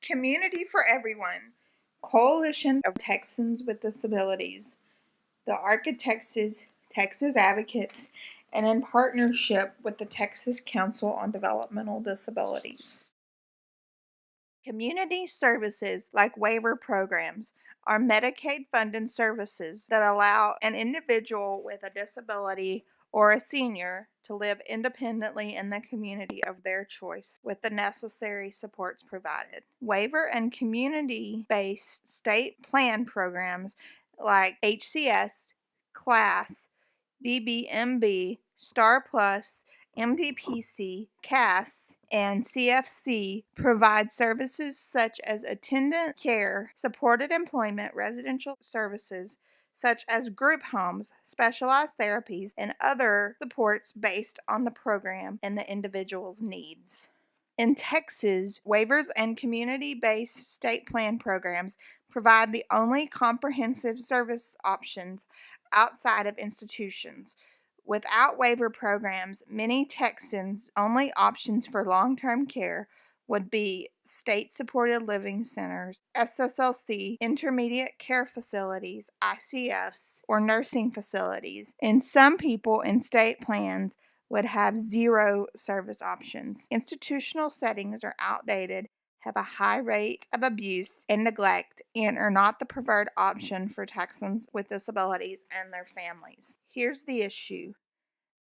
Community for Everyone, Coalition of Texans with Disabilities, the Architects, Texas Advocates, and in partnership with the Texas Council on Developmental Disabilities. Community services like waiver programs are Medicaid-funded services that allow an individual with a disability or a senior to live independently in the community of their choice with the necessary supports provided. Waiver and community-based state plan programs like HCS, CLASS, DBMB, STAR Plus, MDPC, CAS, and CFC provide services such as attendant care, supported employment, residential services, such as group homes, specialized therapies, and other supports based on the program and the individual's needs. In Texas, waivers and community-based state plan programs provide the only comprehensive service options outside of institutions. Without waiver programs, many Texans' only options for long-term care would be state-supported living centers, SSLC, intermediate care facilities, ICFs, or nursing facilities. And some people in state plans would have zero service options. Institutional settings are outdated, have a high rate of abuse and neglect, and are not the preferred option for Texans with disabilities and their families. Here's the issue.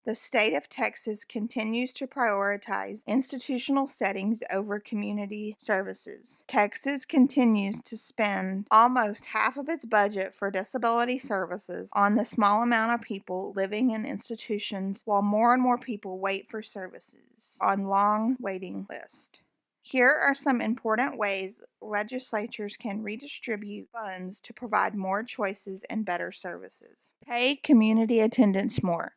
The state of Texas continues to prioritize institutional settings over community services. Texas continues to spend almost half of its budget for disability services on the small amount of people living in institutions, while more and more people wait for services on long waiting lists. Here are some important ways legislatures can redistribute funds to provide more choices and better services. Pay community attendants more.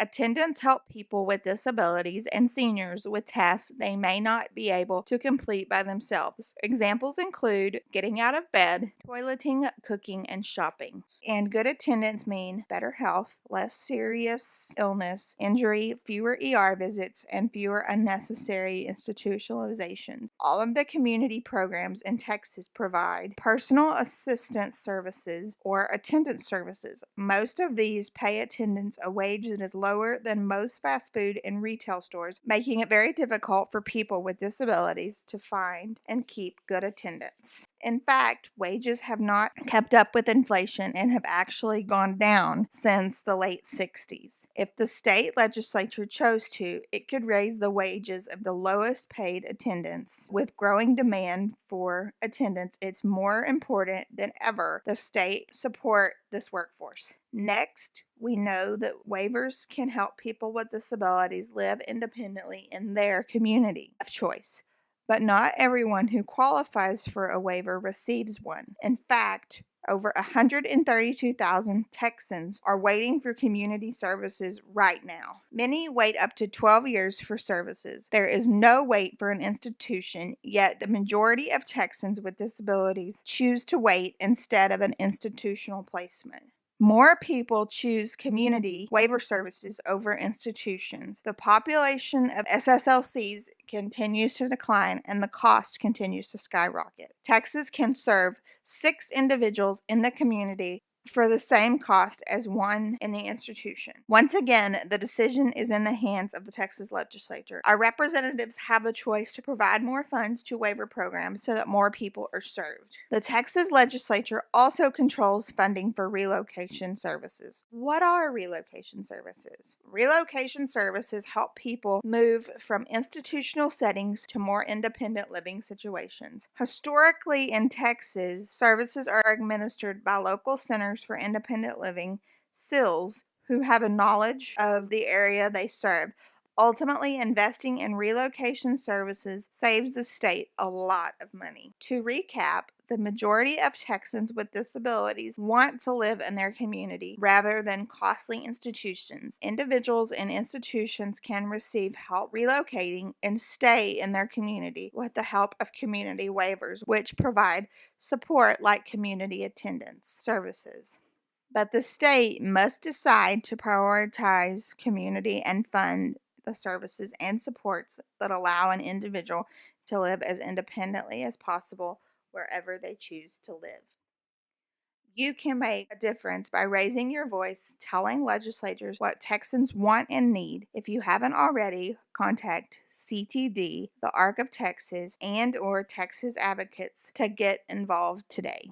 Attendants help people with disabilities and seniors with tasks they may not be able to complete by themselves. Examples include getting out of bed, toileting, cooking, and shopping. And good attendants mean better health, less serious illness, injury, fewer ER visits, and fewer unnecessary institutionalizations. All of the community programs in Texas provide personal assistance services or attendance services. Most of these pay attendants a wage that is lower than most fast food and retail stores, making it very difficult for people with disabilities to find and keep good attendants. In fact, wages have not kept up with inflation and have actually gone down since the late 60s. If the state legislature chose to, it could raise the wages of the lowest paid attendants. With growing demand for attendance, it's more important than ever the state support this workforce. Next, we know that waivers can help people with disabilities live independently in their community of choice. But not everyone who qualifies for a waiver receives one. In fact, over 132,000 Texans are waiting for community services right now. Many wait up to 12 years for services. There is no wait for an institution, yet the majority of Texans with disabilities choose to wait instead of an institutional placement. More people choose community waiver services over institutions. The population of SSLCs continues to decline and the cost continues to skyrocket. Texas can serve 6 individuals in the community for the same cost as one in the institution. Once again, the decision is in the hands of the Texas legislature. Our representatives have the choice to provide more funds to waiver programs so that more people are served. The Texas legislature also controls funding for relocation services. What are relocation services? Relocation services help people move from institutional settings to more independent living situations. Historically in Texas, services are administered by local centers for independent living, CILs, who have a knowledge of the area they serve. Ultimately, investing in relocation services saves the state a lot of money. To recap, the majority of Texans with disabilities want to live in their community rather than costly institutions. Individuals and institutions can receive help relocating and stay in their community with the help of community waivers, which provide support like community attendance services. But the state must decide to prioritize community and fund the services and supports that allow an individual to live as independently as possible wherever they choose to live. You can make a difference by raising your voice, telling legislators what Texans want and need. If you haven't already, contact CTD, the ARC of Texas, and or Texas Advocates to get involved today.